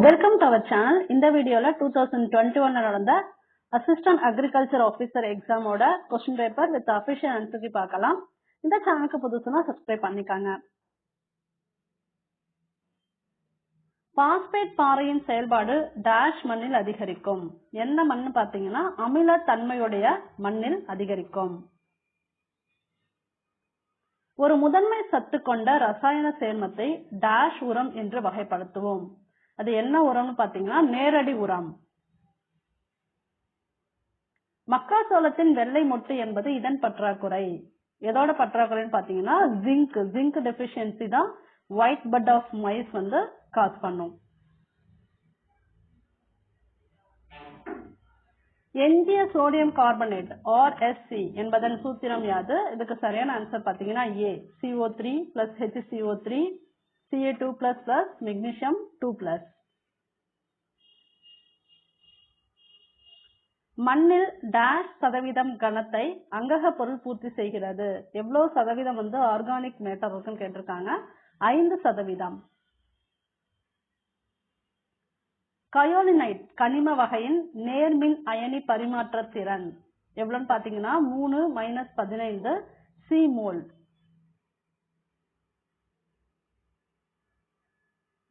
Welcome to our channel. இந்த வீடியோல 2021 நடந்த அசிஸ்டன்ட் அக்ரிகல்ச்சர் ஆபீசர் எக்ஸாமோட question paper with official answer பார்க்கலாம். இந்த சேனலுக்கு புதுசுனா சப்ஸ்கிரைப் பண்ணிக்காங்க. பாஸ்பேட் பாறையின் செயல்பாடு டேஷ் மண்ணில் அதிகரிக்கும். எந்த மண்ணு பாத்தீங்கன்னா அமில தன்மையுடைய மண்ணில் அதிகரிக்கும். ஒரு முதன்மை சத்து கொண்ட ரசாயன சேர்மத்தை டேஷ் உரம் என்று வகைப்படுத்துவோம். அது என்ன உரம்னு பாத்தீங்கன்னா நேரடி உரம். மக்காச்சோளத்தின் வெள்ளை மொட்டு என்பது இதன் பற்றாக்குறை. எதோட பற்றாக்குறைன்னு பாத்தீங்கன்னா ஜிங்க் டெபிஷியன்சி தான் white bud of maize cause பண்ணும். எஞ்சிய சோடியம் கார்பனேட் RSC என்பதன் சூத்திரம் யாது? இதுக்கு சரியான ஆன்சர் பாத்தீங்கன்னா A, CO3 plus HCO3 Ca2 plus magnesium 2 plus. மண்ணில் டேஷ் சதவீதம் கனத்தை அங்கக பொருள் பூர்த்தி செய்கிறது. எவ்வளவு சதவீதம் ஆர்கானிக் மேட்டர் இருக்குன்னு கேட்டிருக்காங்க. 5%. கயோலினைட் கனிம வகையின் நேர்மின் அயனி பரிமாற்ற திறன் எவ்வளவுன்னு பாத்தீங்கன்னா 3 - 15 C-mol.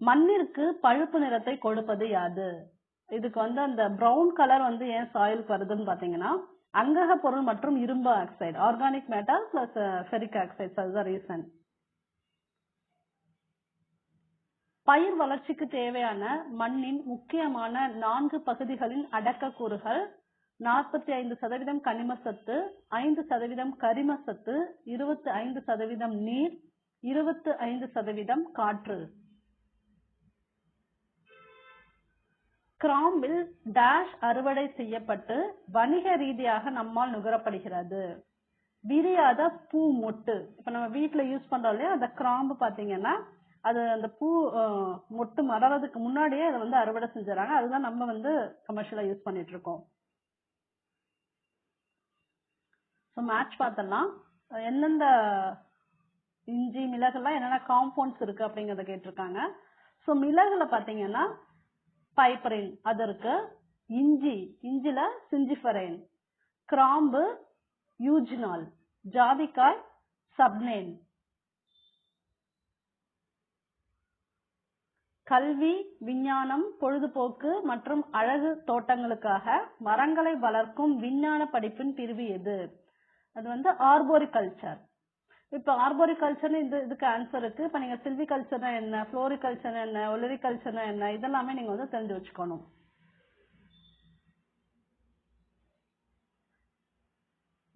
மண்ணிற்கு பழுப்பு நிறத்தை கொடுப்பது யாது? இதுக்கு அந்த பிரவுன் கலர் ஏன் சாயிலுக்கு வருதுன்னு பாத்தீங்கன்னா அங்கக பொருள் மற்றும் இரும்பு oxide, organic matter plus ferric oxide, அதுதான் ரீசன். பயிர் வளர்ச்சிக்கு தேவையான மண்ணின் முக்கியமான 4 பகுதிகளின் அடக்க கூறுகள் 45% கனிம சத்து, 5% கரிம சத்து, 25% நீர், 25% காற்று. கிராம்பில் டேஷ் அறுவடை செய்யப்பட்டு வணிக ரீதியாக நம்மால் நுகரப்படுகிறது. விரியாத பூ மொட்டு. இப்ப நம்ம வீட்டுல யூஸ் பண்றோம் இல்லையா, அந்த கிராம்பு பாத்தீங்கன்னா அது அந்த பூ மொட்டு மலர்றதுக்கு முன்னாடியே அதை அறுவடை செஞ்சுறாங்க. அதுதான் நம்ம கமர்ஷியலா யூஸ் பண்ணிட்டு இருக்கோம். மேட்ச் பார்த்தலாம். எந்தெந்த இஞ்சி மிளகுலாம் என்னென்ன காம்பவுண்ட்ஸ் இருக்கு அப்படிங்கறத கேட்டிருக்காங்க. சோ மிளகுல பாத்தீங்கன்னா பைப்பரின் அது இருக்கு, இஞ்சில சிஞ்சிஃபரைன், கிராம்பு யூஜினால், ஜாதிக்காய் சப்னேன். கல்வி, விஞ்ஞானம், பொழுதுபோக்கு மற்றும் அழகு தோட்டங்களுக்காக மரங்களை வளர்க்கும் விஞ்ஞான படிப்பின் பிரிவு எது? அது ஆர்போரிகல்ச்சர். இப்ப ஆர்போரிகல்ச்சர் இதுக்கு ஆன்சர் இருக்கு. இப்ப நீங்க சில்விகல்ச்சர்னா என்ன, புளோரிகல்ச்சர் என்ன, ஒலிரிகல்ச்சர்னா என்ன, இதெல்லாமே நீங்க தெரிஞ்சு வச்சுக்கணும்.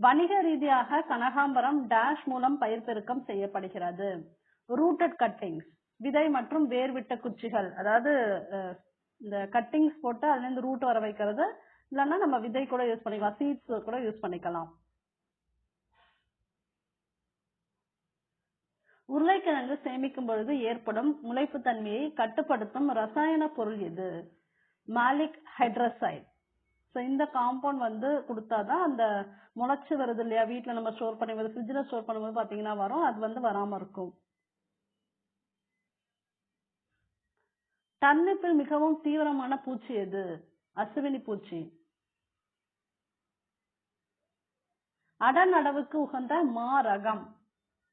வணிக ரீதியாக கனகாம்பரம் டேஷ் மூலம் பயிர் பெருக்கம் செய்யப்படுகிறது. ரூட்டட் கட்டிங்ஸ், விதை மற்றும் வேர் விட்ட குச்சிகள், அதாவது இந்த கட்டிங்ஸ் போட்டு அதுல இருந்து ரூட் வர வைக்கிறது. இல்லைன்னா நம்ம விதை கூட யூஸ் பண்ணிக்கலாம், சீட்ஸ் கூட யூஸ் பண்ணிக்கலாம். உருளைக்கிழங்கு சேமிக்கும் பொழுது ஏற்படும் முளைப்பு தன்மையை கட்டுப்படுத்தும் ரசாயன பொருள் எது? மாலிக் ஹைட்ரசைட். இந்த காம்பவுண்ட் கொடுத்தாதான் அந்த முளைச்சு வருது இல்லையா, வீட்டுல நம்ம ஸ்டோர் பண்ணும்போது, ஃப்ரிட்ஜ்ல ஸ்டோர் பண்ணும்போது பாத்தீங்கன்னா வரும், அது வராம இருக்கும். டர்னிப்பில் மிகவும் தீவிரமான பூச்சி எது? அசுவினி பூச்சி. அடநடவுக்கு உகந்த மா ரகம்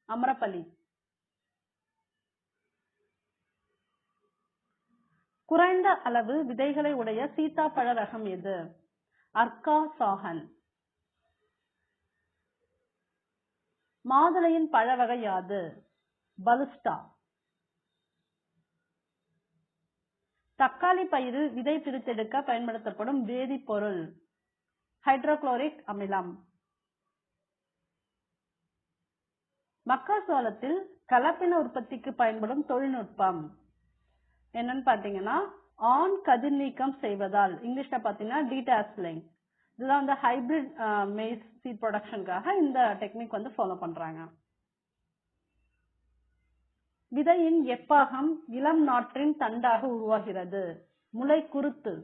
அமரப்பள்ளி. குறைந்த அளவு விதைகளை உடைய சீத்தாப்பழ ரகம் எது? அர்கா சாகன். மாதுளையின் பழ வகை யாது? பலுஸ்டா. தக்காளி பயிரில் விதை பிரித்தெடுக்க பயன்படுத்தப்படும் வேதிப்பொருள் ஹைட்ரோகுளோரிக் அமிலம். மக்காச்சோளத்தில் கலப்பின உற்பத்திக்கு பயன்படும் தொழில்நுட்பம் என்னன்னு பாத்தீங்கன்னா ஆண் கதிர் நீக்கம் செய்வதால், இங்கிலீஷ்ல பாத்தீங்கன்னா டீடாஸ்லிங். இதுதான் ஹைபிரிட் மேஸ் சீட் ப்ரொடக்ஷனுக்காக இந்த டெக்னிக் ஃபாலோ பண்றாங்க. விதையின் எப்பாகம் இளம் நாற்றின் தண்டாக உருவாகிறது. முளை குருத்து.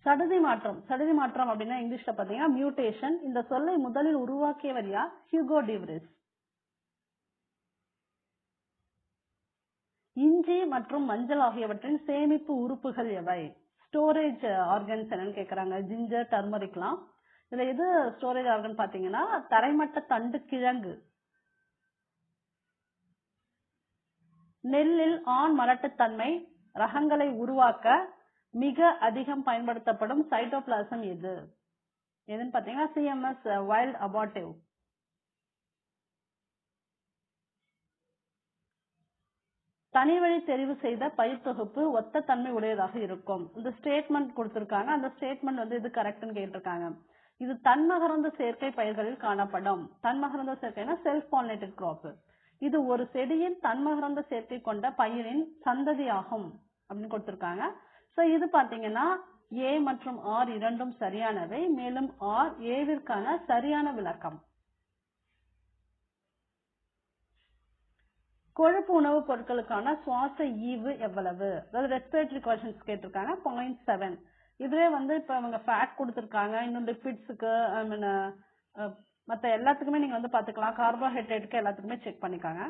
சடுதி மாற்றம் அப்படின்னா இங்கிலீஷ்ல பாத்தீங்கன்னா மியூட்டேஷன். இந்த சொல்லை முதலில் உருவாக்கியவர் யார்? ஹியூகோ டிவ்ரிஸ். இஞ்சி மற்றும் மஞ்சள் ஆகியவற்றின் சேமிப்பு உறுப்புகள் எவை? ஸ்டோரேஜ் ஆர்கன்ஸ் என்னன்னு கேக்குறாங்க. ஜிஞ்சர், டர்மரிக்லாம். இதுல எது ஸ்டோரேஜ் ஆர்கன் பாத்தீங்கன்னா தரைமட்ட தண்டு கிழங்கு. நெல்லில் ஆண் மலட்டுத்தன்மை ரகங்களை உருவாக்க மிக அதிகம் பயன்படுத்தப்படும் சைட்டோபிளாசம் எதுன்னு பாத்தீங்கன்னா CMS வைல்ட் அபார்டிவ். தனிவழி தெரிவு செய்த பயிர் தொகுப்பு ஒத்த தன்மை உடையதாக இருக்கும். இந்த ஸ்டேட்மெண்ட் கொடுத்திருக்காங்க. அந்த ஸ்டேட்மெண்ட் இது கரெக்ட்னு கேட்டிருக்காங்க. இது தன்மகரந்த சேர்க்கை பயிர்களில் காணப்படும். தன்மகரந்த சேர்க்கைனா செல்ஃப் பாலினேட்டட் கிராப். இது ஒரு செடியின் தன்மகரந்த சேர்க்கை கொண்ட பயிரின் சந்ததி ஆகும் அப்படின்னு கொடுத்திருக்காங்க. சோ இது பாத்தீங்கன்னா A மற்றும் R இரண்டும் சரியானவை. மேலும் R Aவிற்கான சரியான விளக்கம். கொழுப்பு உணவுப் பொருட்களுக்கான சுவாச ஈவு எவ்வளவு? அதாவது ரெஸ்பிரேட்டரி கொஸ்டின்ஸ் கேட்டிருக்காங்க. 0.7. இதுவே இப்ப அவங்க ஃபேட் கொடுத்திருக்காங்க. இன்னும் லிபிட்ஸுக்கு மத்த எல்லாத்துக்குமே நீங்க பாத்துக்கலாம். கார்போஹைட்ரேட்டுக்கு எல்லாத்துக்குமே செக் பண்ணிக்காங்க.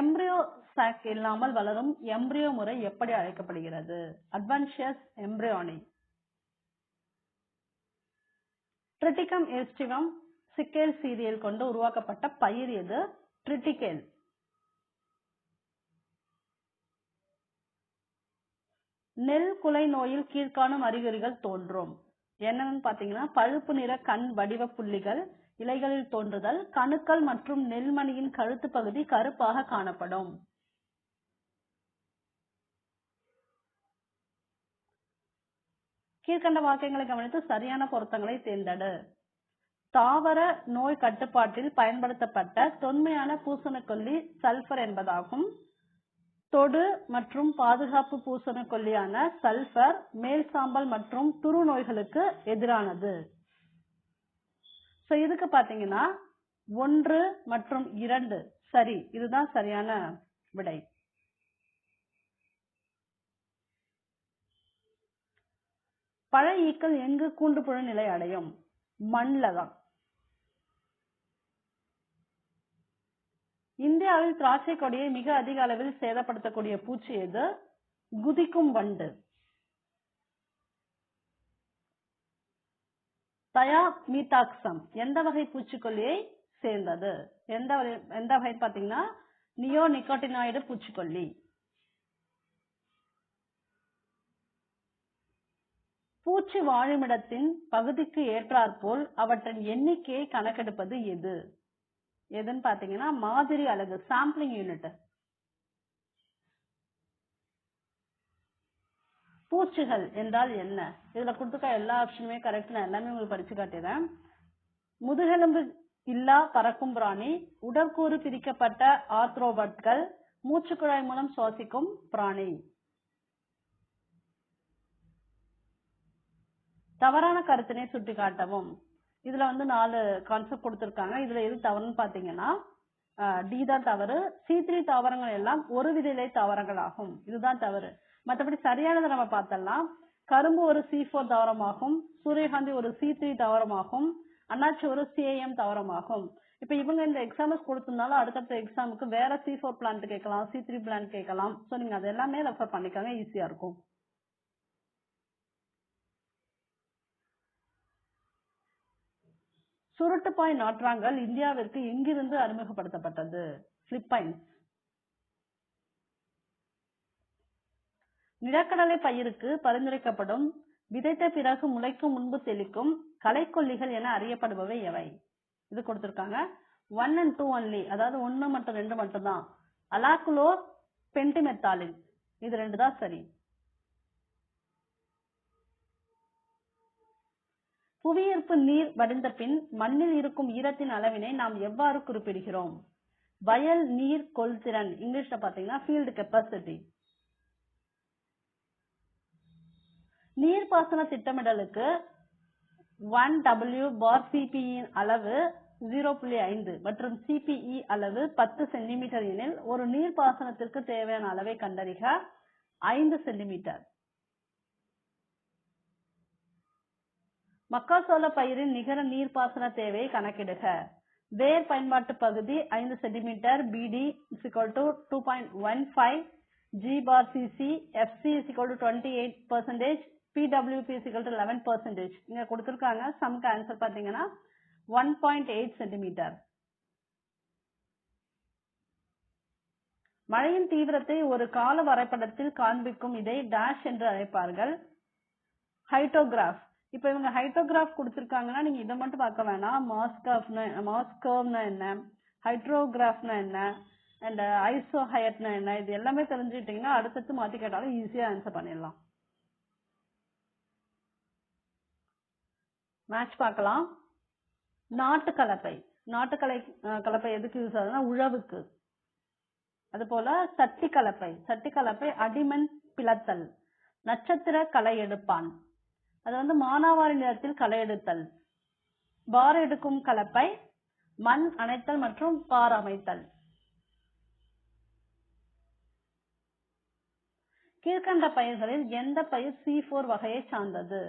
எம்ப்ரியோ சாக் இல்லாமல் வளரும் எம்ப்ரியோ முறை எப்படி அழைக்கப்படுகிறது? அட்வென்ஷியஸ் எம்ப்ரியோனி. ட்ரிட்டிகம் எஸ்டிவம் சிக்கேல் சீரியல் கொண்டு உருவாக்கப்பட்ட பயிர் எது? ட்ரிட்டிகேல். நெல் குலை நோயில் கீழ்காணும் அறிகுறிகள் தோன்றும். என்னன்னு பாத்தீங்கன்னா பழுப்பு நிற கண் வடிவ புள்ளிகள் இலைகளில் தோன்றுதல், கணுக்கள் மற்றும் நெல்மணியின் கழுத்து பகுதி கருப்பாக காணப்படும். கீழ்கண்ட வாக்கியங்களை கவனித்து சரியான பொருத்தங்களை தேர்ந்தெடு. தாவர நோய் கட்டுப்பாட்டில் பயன்படுத்தப்பட்ட தொன்மையான பூசணக்கொல்லி சல்பர் என்பதாகும். தொடு மற்றும் பாதுகாப்பு பூசணக்கொல்லியான சல்பர் மேல் சாம்பல் மற்றும் துரு நோய்களுக்கு எதிரானது. இதுக்கு பாத்தீங்கன்னா 1 மற்றும் 2 சரி. இதுதான் சரியான விடை. பழ ஈக்கள் எங்கு கூண்டுப்புழு நிலை அடையும்? மண்ல தான். இந்தியாவில் திராட்சை கொடியை மிக அதிக அளவில் சேதப்படுத்தக்கூடிய பூச்சி எது? குதிக்கும் வண்டு. தயாமீதாக்சம் எந்த வகை பூச்சிக்கொல்லியை சேர்ந்தது? எந்த வகை பாத்தீங்கன்னா நியோனிகோட்டினாய்டு பூச்சிக்கொல்லி. பூச்சி வாழுமிடத்தின் பகுதிக்கு ஏற்றாற்போல் அவற்றின் எண்ணிக்கையை கணக்கெடுப்பது எதுன்னு பாத்தீங்கன்னா மாதிரி அலகு, சாம்பிளிங் யூனிட். பூச்சிகள் என்றால் என்ன? இதுல கொடுத்துக்க எல்லா ஆப்ஷனுமே கரெக்ட். நான் எல்லாமே உங்களுக்கு படிச்சு காட்டுறேன். முதுகெலும்பு இல்லா பறக்கும் பிராணி, உடற்கூறு பிரிக்கப்பட்ட ஆர்த்ரோபட்கள், மூச்சுக்குழாய் மூலம் சுவாசிக்கும் பிராணி. தவறான கருத்தினை சுட்டி காட்டவும். இதுல 4 கான்செப்ட் கொடுத்திருக்காங்க. இதுல எது தவறுன்னு பாத்தீங்கன்னா டி தான் தவறு. C3 தாவரங்கள் எல்லாம் ஒரு வித இலை தாவரங்கள் ஆகும். இதுதான் தவறு. மற்றபடி சரியானதை நம்ம பார்த்தலாம். கரும்பு ஒரு C4 தாவரமாகும். சூரியகாந்தி ஒரு C3 தாவரமாகும். அண்ணாச்சி ஒரு CAM தாவரமாகும். இப்ப இவங்க இந்த எக்ஸாம்பிள்ஸ் கொடுத்திருந்தாலும் அடுத்தடுத்த எக்ஸாமுக்கு வேற C4 பிளான்ட் கேட்கலாம், C3 பிளான்ட் கேட்கலாம். சோ நீங்க அது எல்லாமே ரெஃபர் பண்ணிக்கோங்க, ஈஸியா இருக்கும். சுருட்டுப்பாய் நாற்றாங்கல் இந்தியாவிற்கு எங்கிருந்து அறிமுகப்படுத்தப்பட்டது? பிலிப்பைன்ஸ். நிலக்கடலை பயிருக்கு பரிந்துரைக்கப்படும் விதைத்த பிறகு முளைக்கும் முன்பு தெளிக்கும் களைக்கொல்லிகள் என அறியப்படுபவை எவை? இது கொடுத்திருக்காங்க. 1 and 2 only, அதாவது 1 மற்றும் 2 மட்டும்தான். அலாக்குலோர், பென்டிமெத்தாலின், இது 2 தான் சரி. புவியீர்ப்பு நீர் வடிந்த பின் மண்ணில் இருக்கும் ஈரத்தின் அளவினை நாம் எவ்வாறு குறிப்பிடுகிறோம்? வயல் நீர் கொள்திறன், இங்கிலீஷ்ல பாத்தீங்கன்னா ஃபீல்டு கெப்பாசிட்டி. நீர்ப்பாசன திட்டமிடலுக்கு 1W/CPE அளவு 0.5 மற்றும் CPE அளவு 10 சென்டிமீட்டர் எனில் ஒரு நீர்ப்பாசனத்திற்கு தேவையான அளவை கண்டறிக. 5 சென்டிமீட்டர். மக்காசோள பயிரின் நிகர நீர்ப்பாசன தேவையை கணக்கிடுக. வேர் பயன்பாட்டு பகுதி 5 centimetre, BD is equal to 2.15, G bar CC, FC is equal to 28%, PWP is equal to 11%. இங்க கொடுத்திருக்காங்க. சம்க்கு ஆன்சர் பாத்தீங்கன்னா 1.8 சென்டிமீட்டர். மழையின் தீவிரத்தை ஒரு கால வரைபடத்தில் காண்பிக்கும் இதை டேஷ் என்று அழைப்பார்கள். ஹைட்டோகிராஃப். இப்ப இவங்க ஹைட்டோகிராஃப் கொடுத்திருக்காங்கன்னா நீங்க இதை மட்டும் பார்க்க வேணாம். மாஸ்கர்வ்னா என்ன, ஹைட்ரோகிராஃப்னா என்ன, அண்ட் ஐசோஹயட்னா என்ன, இது எல்லாமே தெரிஞ்சுக்கிட்டீங்கன்னா அடுத்தடுத்து மாத்தி கேட்டாலும் ஈஸியா ஆன்சர் பண்ணிடலாம். மேட்ச் பார்க்கலாம். நாட்டு கலப்பை. கலப்பை எதுக்கு யூஸ் ஆகுதுன்னா உழவுக்கு. அது போல சட்டி கலப்பை அடிமண் பிளத்தல். நட்சத்திர களை எடுப்பான், அது மானாவாரி நிலத்தில் களை எடுத்தல். பார் எடுக்கும் கலப்பை மண் அணைத்தல் மற்றும் பார் அமைத்தல். கீழ்கண்ட பயிர்களில் எந்த பயிர் C4 வகையை சார்ந்தது?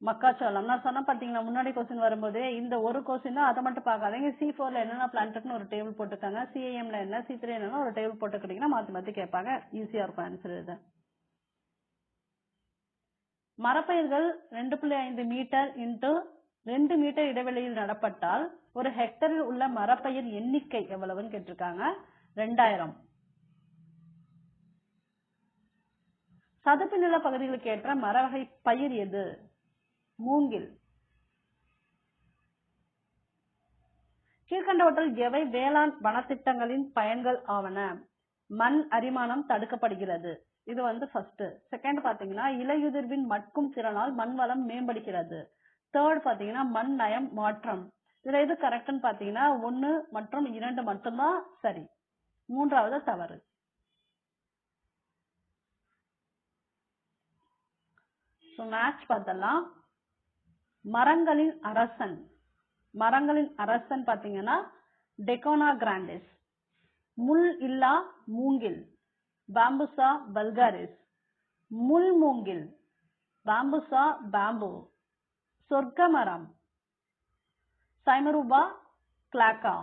மக்காச்சோளம். நான் சொன்ன பாத்தீங்களா முன்னாடி கொஸ்டின் வரும்போது இந்த ஒரு கொஸ்டின் தான், அதை மட்டும் பார்க்காதீங்க. C4ல என்னென்ன பிளான்ட்னு ஒரு டேபிள் போட்டுக்காங்க, CAMல என்ன, C3 என்னன்னா ஒரு டேபிள் போட்டுக்கிட்டீங்கன்னா மாத்தி கேட்பாங்க. ஈஸியா இருக்கும் ஆன்சர் இது. மரப்பயிர்கள் 2.5 மீட்டர் இன்டு 2 மீட்டர் இடைவெளியில் நடப்பட்டால் ஒரு ஹெக்டரில் உள்ள மரப்பயிர் எண்ணிக்கை எவ்வளவுன்னு கேட்டிருக்காங்க. 2000. சதுப்பு நில பகுதிகளுக்கு ஏற்ற மரவகை பயிர் எது? மூங்கில். கீழ்கண்டவற்றில் எவை வேளாண் வனத்திட்டங்களின் பயன்கள் ஆவன? மண் அரிமானம் தடுக்கப்படுகிறது, இது ஃபர்ஸ்ட். செகண்ட் பாத்தீங்கன்னா இலையுதிர்வின் மட்கும் திறனால் மண் வளம் மேம்படுகிறது. தேர்ட் பாத்தீங்கன்னா மண் நயம் மாற்றம். இதுல எது கரெக்ட்னு பாத்தீங்கன்னா 1 மற்றும் 2 மட்டும்தான் சரி, 3வது தவறு. மேட்ச் பார்த்தலாம். மரங்களின் அரசன் பாத்தீங்கன்னா டெகோனா கிராண்டிஸ். முள் இல்லா மூங்கில் பாம்புசா வல்காரிஸ். முள் மூங்கில் பாம்புசா பாம்பு. சொர்க்க மரம் சைமருபா கிளாக்கா.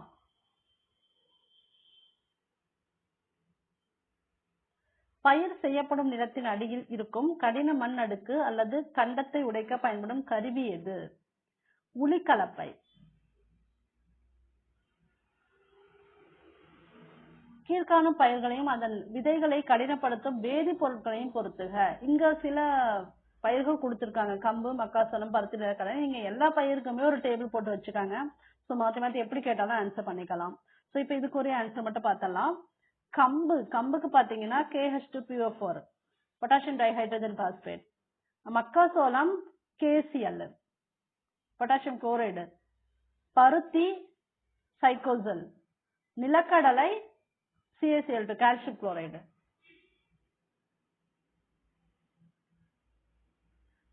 பயிர் செய்யப்படும் நிலத்தின் அடியில் இருக்கும் கடின மண் அடுக்கு அல்லது கண்டத்தை உடைக்க பயன்படும் கருவி எது? உளிக்கலப்பை. கீழ்காணும் பயிர்களையும் அதன் விதைகளை கடினப்படுத்தும் வேதிப்பொருட்களையும் பொறுத்துக. இங்க சில பயிர்கள் கொடுத்திருக்காங்க, கம்பு, மக்காசோளம், பருத்தி, நிலக்கடலை. நீங்க எல்லா பயிருக்குமே ஒரு டேபிள் போட்டு வச்சுக்காங்க. மாத்தி எப்படி கேட்டாலும் ஆன்சர் பண்ணிக்கலாம். இப்ப இதுக்கு ஒரே ஆன்சர் மட்டும் பார்த்தலாம். கம்புக்கு பாத்தீங்கன்னா KH2PO4 பொட்டாசியம் டைஹைட்ரஜன் பாஸ்பேட். மக்காசோளம் KCl பொட்டாசியம் குளோரைடு. பருத்தி சைக்கோசல். நிலக்கடலை CaCl2 கால்சியம் குளோரைடு.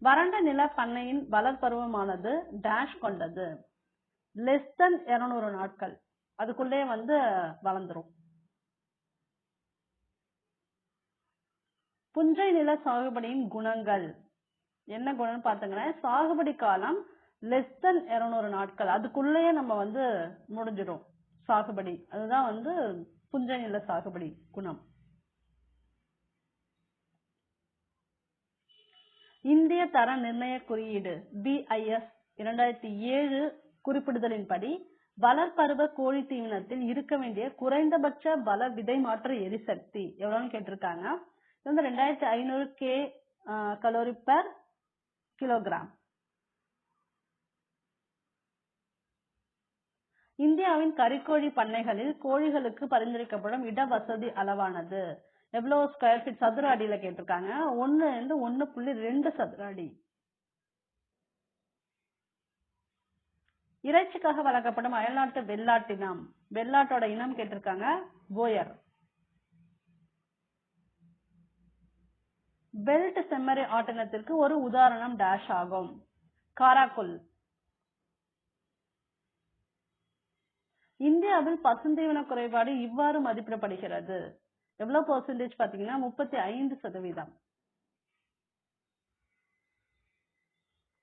வறண்ட நில பண்ணையின் வளர் பருவமானது டேஷ் கொண்டது. லெஸ் தென் 200 நாட்கள், அதுக்குள்ளே வளர்ந்துரும். புஞ்சை நில சாகுபடியின் குணங்கள் என்ன குணம்னு பாத்தீங்கன்னா சாகுபடி காலம் லெஸ் தென் 200 நாட்கள், அதுக்குள்ளேயே நம்ம முடிஞ்சிடும் சாகுபடி. அதுதான் புஞ்சை நில சாகுபடி குணம். இந்திய தர நிர்ணய குறியீடு BIS 2007 குறிப்பிடுதலின்படி வளர்பருவ கோழி தீவனத்தில் இருக்க வேண்டிய குறைந்தபட்ச பல விதை மாற்ற எரிசக்தி எவ்வளவுன்னு கேட்டிருக்காங்க. 2500 கலோரி பெர் கிலோகிராம். இந்தியாவின் கறிக்கோழி பண்ணைகளில் கோழிகளுக்கு பரிந்துரைக்கப்படும் இட வசதி அளவானது எவ்வளவு ஸ்கொயர் ஃபீட் சதுர அடியில கேட்டிருக்காங்க. 1.2 சதுர அடி. இறைச்சிக்காக வளர்க்கப்படும் அயல்நாட்டு வெள்ளாட்டோட இனம் கேட்டிருக்காங்க போயர். பெல்ட் செம்மறி ஆட்டினத்திற்கு ஒரு உதாரணம் டேஷ் ஆகும். காராக்குல். இந்தியாவில் பசுந்தீவன குறைபாடு இவ்வாறு மதிப்பிடப்படுகிறது. எவ்வளவு பெர்சன்டேஜ் பாத்தீங்கன்னா 35%.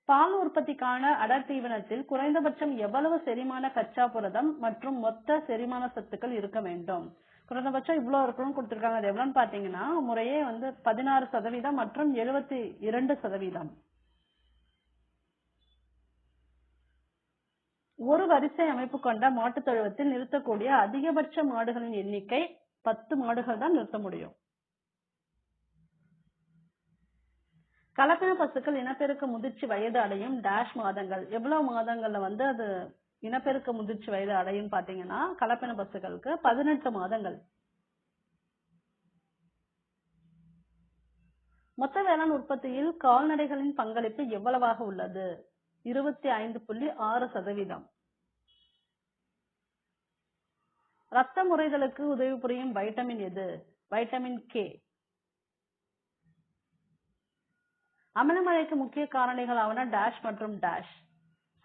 பால் உற்பத்திக்கான அடர் தீவனத்தில் குறைந்தபட்சம் எவ்வளவு செரிமான கச்சா புரதம் மற்றும் மொத்த செரிமான சத்துக்கள் இருக்க வேண்டும்? குறைந்தபட்சம் இவ்வளவு இருக்கணும் கொடுத்திருக்காங்க. அது எவ்வளவுன்னு பாத்தீங்கன்னா முறையே 16% மற்றும் 72%. ஒரு வரிசை அமைப்பு கொண்ட மாட்டுத் தொழுவத்தில் நிறுத்தக்கூடிய அதிகபட்ச மாடுகளின் எண்ணிக்கை 10 மாடுகள் தான் நிறுத்த முடியும். கலப்பின பசுக்கள் இனப்பெருக்க முதிர்ச்சி வயது அடையும் டேஷ் மாதங்கள். எவ்வளவு மாதங்கள்ல அது இனப்பெருக்க முதிர்ச்சி வயது அடையும் பாத்தீங்கன்னா கலப்பின பசுக்களுக்கு 18 மாதங்கள். மொத்த வேளாண் உற்பத்தியில் கால்நடைகளின் பங்களிப்பு எவ்வளவாக உள்ளது? 25.6%. ரத்த முறைதலுக்கு உதவி புரியும் வைட்டமின் எது? Vitamin K. அமிலமழைக்கு முக்கிய காரணிகளாவன டேஷ் மற்றும் டேஷ்.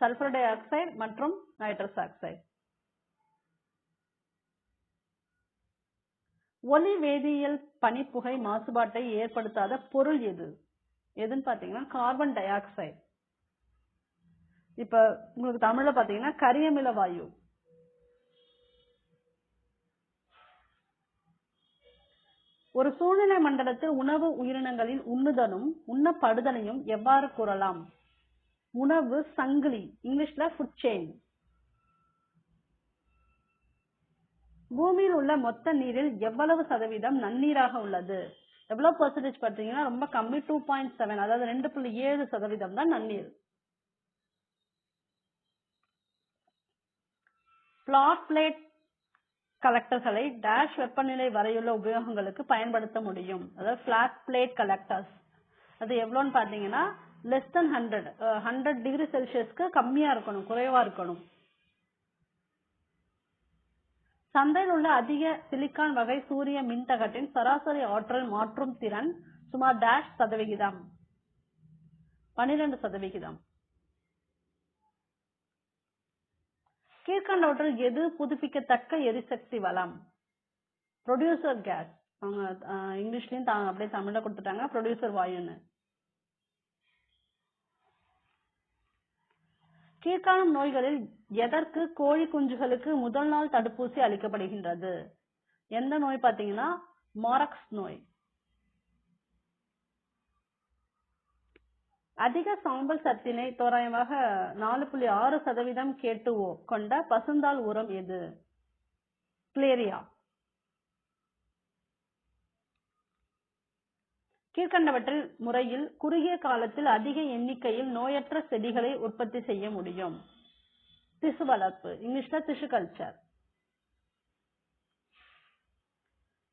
சல்பர் டை ஆக்சைடு மற்றும் நைட்ரஸ் ஆக்சைடு. ஒலி வேதியியல் பனிப்புகை மாசுபாட்டை ஏற்படுத்தாத பொருள் எது? எதுன்னு பாத்தீங்கன்னா கார்பன் டை ஆக்சைடு. இப்ப உங்களுக்கு தமிழ்ல பாத்தீங்கன்னா கரியமில வாயு. ஒரு சூழ்நிலை மண்டலத்தில் உணவு உயிரினங்களின் உண்ணுதலும் உண்ணப்படுதலையும் எவ்வாறு கூறலாம்? உணவு சங்கிலி, இங்கிலீஷ்ல ஃபுட் செயின். பூமியில் உள்ள மொத்த நீரில் எவ்வளவு சதவீதம் நன்னீராக உள்ளது? எவ்வளவு பெர்சன்டேஜ் பார்த்தீங்கன்னா ரொம்ப கம்மி, 2.7, அதாவது 2.7% தான் நன்னீர். பிளாட் பிளேட் கலெக்டர்களை டேஷ் வெப்பநிலை வரையுள்ள உபயோகங்களுக்கு பயன்படுத்த முடியும். அதாவது பிளாட் பிளேட் கலெக்டர்ஸ் அது எவ்வளோன்னு பாத்தீங்கன்னா less than 100 டிகிரி செல்சியஸ்க்கு கம்மியா இருக்கணும், குறைவா இருக்கணும். சந்தையில் உள்ள அதிக சிலிக்கான் வகை சூரிய மின்தகட்டின் சராசரி ஆற்றல் மாற்றும் திறன் சுமார் டேஷ் சதவிகிதம்? 12%. கீழ்கண்டவற்றில் எது புதுப்பிக்கத்தக்க எரிசக்தி வளம்? Producer gas. அவங்க இங்கிலீஷ்லயும் அப்படியே தமிழ்ல கொடுத்துட்டாங்க, ப்ரொடியூசர் வாயுன்னு. கீழ்காணும் நோய்களில் எதற்கு கோழி குஞ்சுகளுக்கு முதல் நாள் தடுப்பூசி அளிக்கப்படுகின்றது? எந்த நோய் பாத்தீங்கன்னா மாரக்ஸ் நோய். அதிக சாம்பல் சத்தினை தோராயமாக 4.6% K2O கொண்ட பசுந்தாள் உரம் எது? கிளேரியா. கீழ்கண்டவற்றில் முறையில் குறுகிய காலத்தில் அதிக எண்ணிக்கையில் நோயற்ற செடிகளை உற்பத்தி செய்ய முடியும்? திசு வளர்ப்பு, இங்கிலீஷ்ல திசு கல்ச்சர்.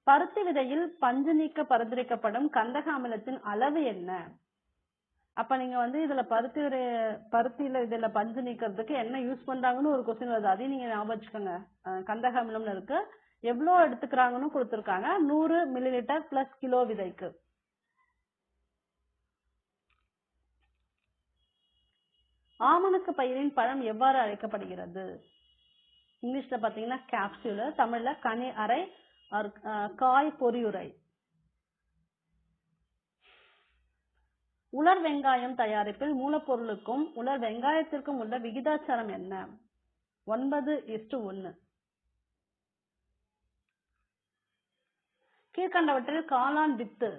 பருத்தி விதையில் பஞ்சு நீக்க பரிந்துரைக்கப்படும் கந்தக அமிலத்தின் அளவு என்ன? அப்ப நீங்க இதுல பருத்தியில இதுல பஞ்சு நீக்கிறதுக்கு என்ன யூஸ் பண்றாங்கன்னு ஒரு கொஸ்டின் வருது, அதையும் நீங்க ஞாபகம் வச்சுக்கோங்க. கந்தக அமிலம்னு இருக்கு, எவ்வளவு எடுத்துக்கிறாங்கன்னு கொடுத்திருக்காங்க. 100 மில்லிலிட்டர் பிளஸ் கிலோ விதைக்கு. ஆமணக்கு பயிரின் பழம் எவ்வாறு அழைக்கப்படுகிறது? இங்கிலீஷ்ல பாத்தீங்கன்னா கேப்சூல், தமிழ்ல கனி அறை, காய் பொரியுரை. உலர் வெங்காயம் தயாரிப்பில் மூலப்பொருளுக்கும் உலர் வெங்காயத்திற்கும் உள்ள விகிதாச்சாரம் என்ன? 9:1. கீழ்கண்டவற்றில் காளான் வித்து,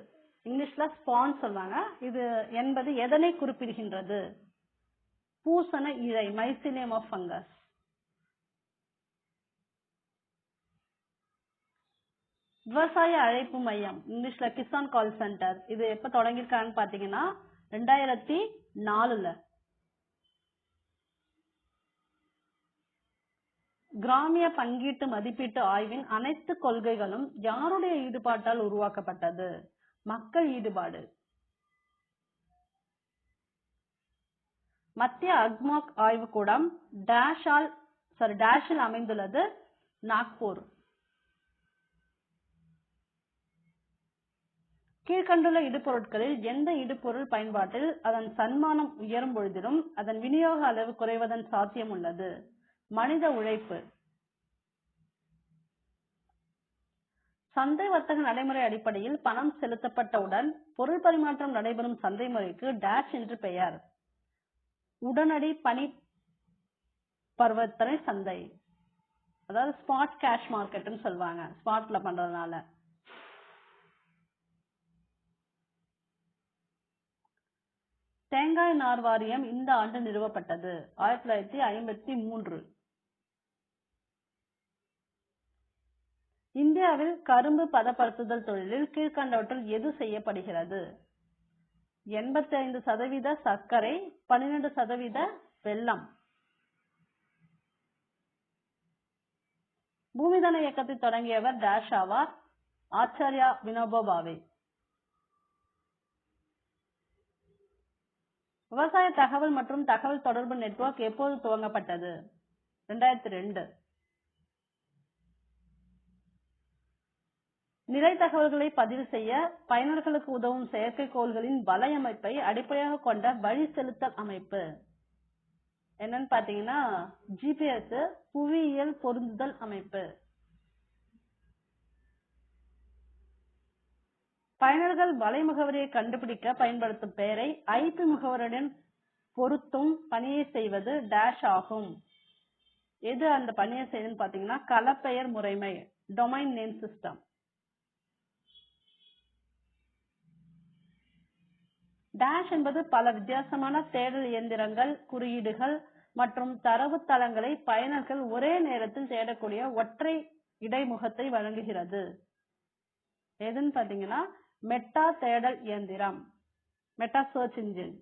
இங்கிலீஷ்ல ஸ்பான் சொல்வாங்க, இது என்பது எதனை குறிப்பிடுகின்றது? பூசண இழை, மைசிலியம் ஆஃப் ஃபங்கஸ். விவசாய அழைப்பு மையம், இங்கிலீஷ்ல கிசான் கால் சென்டர், இது எப்ப தொடங்கிருக்கான்னு பாத்தீங்கன்னா 2004. கிராமிய பங்கீட்டு மதிப்பீட்டு ஆய்வின் அனைத்து கொள்கைகளும் யாருடைய ஈடுபாட்டால் உருவாக்கப்பட்டது? மக்கள் ஈடுபாடு. மத்திய அக்மார்க் ஆய்வுக்கூடம் டேஷில் அமைந்துள்ளது? நாக்பூர். கீழ்கண்டுள்ள இடுபொருட்களில் எந்த இடுபொருள் பயன்பாட்டில் அதன் சன்மானம் உயரும் பொழுதிலும் அதன் விநியோக அளவு குறைவதன் சாத்தியம் உள்ளது? மனித உழைப்பு. சந்தை வர்த்தக நடைமுறை அடிப்படையில் பணம் செலுத்தப்பட்டவுடன் பொருள் பரிமாற்றம் நடைபெறும் சந்தை முறைக்கு டேஷ் என்று பெயர்? உடனடி பணி பரிவர்த்தனை சந்தை, அதாவது ஸ்பாட் கேஷ் மார்க்கெட்னு சொல்லுவாங்க, ஸ்பாட்ல பண்றதுனால. தேங்காய் நார் வாரியம் இந்த ஆண்டு நிறுவப்பட்டது 1953. இந்தியாவில் கரும்பு பதப்படுத்துதல் தொழிலில் கீழ்கண்டவற்றில் எது செய்யப்படுகிறது? 85% சர்க்கரை, 12% வெல்லம். பூமிதான இயக்கத்தை தொடங்கியவர் டேஷ் ஆவார்? ஆச்சார்யா வினோபா பாவே. விவசாய தகவல் மற்றும் தகவல் தொடர்பு நெட்வொர்க் எப்போது துவங்கப்பட்டது? 2002. நிலை தகவல்களை பதிவு செய்ய பயனர்களுக்கு உதவும் செயற்கைக்கோள்களின் வலையமைப்பை அடிப்படையாக கொண்ட வழி செலுத்தல் அமைப்பு என்னன்னு பாத்தீங்கன்னா ஜிபிஎஸ், புவியியல் பொருந்துதல் அமைப்பு. பயனர்கள் வலை முகவரியை கண்டுபிடிக்க பயன்படுத்தும் பெயரை ஐபி முகவரியுடன் பொருத்தும் பணியை செய்வது டேஷ் ஆகும். எது அந்த பணியை செய்யுதுன்னு பாத்தீங்கன்னா களப்பெயர் முறைமை, டொமைன் நேம் சிஸ்டம். டேஷ் என்பது பல வித்தியாசமான தேடல் இயந்திரங்கள், குறியீடுகள் மற்றும் தரவுத்தளங்களை பயனர்கள் ஒரே நேரத்தில் தேடக்கூடிய ஒற்றை இடைமுகத்தை வழங்குகிறது. எதுன்னு பாத்தீங்கன்னா மெட்டா தேடல் இயந்திரம், மெட்டா சர்ச் இன்ஜின்.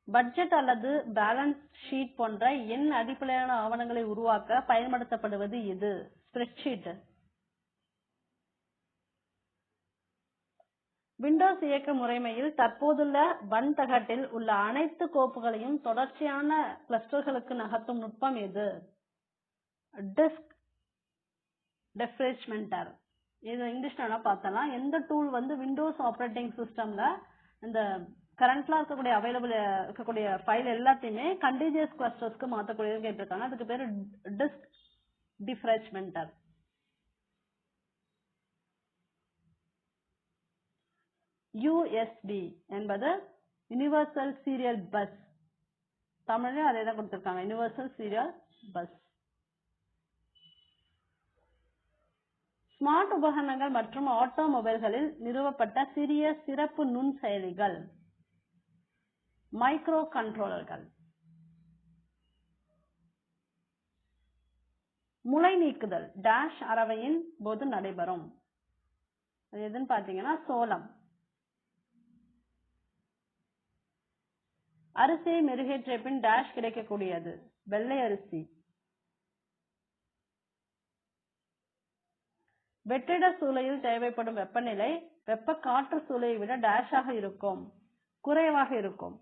பட்ஜெட் அல்லது பேலன்ஸ் ஷீட் போன்ற எண் அடிப்படையிலான ஆவணங்களை உருவாக்க பயன்படுத்தப்படுவது எது? ஸ்ப்ரெட்ஷீட். விண்டோஸ் இயக்க முறைமையில் தற்போதுள்ள வன்தகட்டில் உள்ள அனைத்து கோப்புகளையும் தொடர்ச்சியான கிளஸ்டர்களுக்கு நகர்த்தும் நுட்பம் எது? டிஸ்க் டெஃப்ரெஷ்மெண்டர். இது இங்கிலீஷ்ல பார்த்தலாம். எந்த டூல் விண்டோஸ் ஆப்ரேட்டிங் சிஸ்டம்ல இந்த கரண்ட்ல இருக்கக்கூடிய அவைலபிள் இருக்கக்கூடிய ஃபைல் எல்லாத்தையுமே கண்டிஜியஸ் கிளஸ்டர்ஸ்க்கு மாற்றக்கூடியது கேட்டிருக்காங்க. அதுக்கு பேரு டிஸ்க் டிஃப்ரெஷ்மெண்டர். யூஎஸ்பி என்பது யுனிவர்சல் சீரியல் பஸ். தமிழ்ல அதே தான் கொடுத்திருக்காங்க, யுனிவர்சல் சீரியல் பஸ். ஸ்மார்ட் உபகரணங்கள் மற்றும் ஆட்டோமொபைல்களில் நிறுவப்பட்ட சிறிய சிறப்பு நுண் செயலிகள், மைக்ரோ கண்ட்ரோலர்கள். முளை நீக்குதல் டேஷ் அரவையின் போது நடைபெறும். அது எதுன்னு பாத்தீங்கன்னா சோளம். அரிசியை மெருகேற்றிய பின் டேஷ் கிடைக்கக்கூடியது, வெள்ளை அரிசி. வெற்றிட சூளையில் தேவைப்படும் வெப்பநிலை வெப்ப காற்று சூளையை விட டேஷாக இருக்கும், குறைவாக இருக்கும்.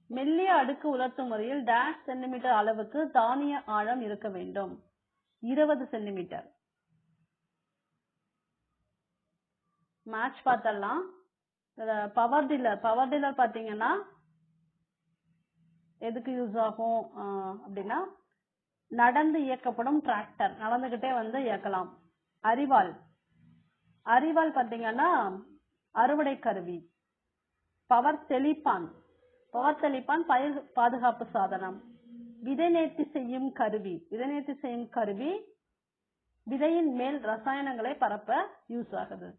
மெல்லிய அடுக்கு உலர்த்தும் முறையில் டேஷ் சென்டிமீட்டர் அளவுக்கு தானிய ஆழம் இருக்க வேண்டும், 20 சென்டிமீட்டர். மேட்ச் பார்த்தலாம். பவர் டீலர் பாத்தீங்கன்னா எதுக்கு யூஸ் ஆகும் அப்படின்னா நடந்து இயக்கப்படும் டிராக்டர், நடந்துகிட்டே இயக்கலாம். அரிவாள் பாத்தீங்கன்னா அறுவடை கருவி. பவர் தெளிப்பான் பயிர் பாதுகாப்பு சாதனம். விதை நேர்த்தி செய்யும் கருவி விதையின் மேல் ரசாயனங்களை பரப்ப யூஸ் ஆகுது.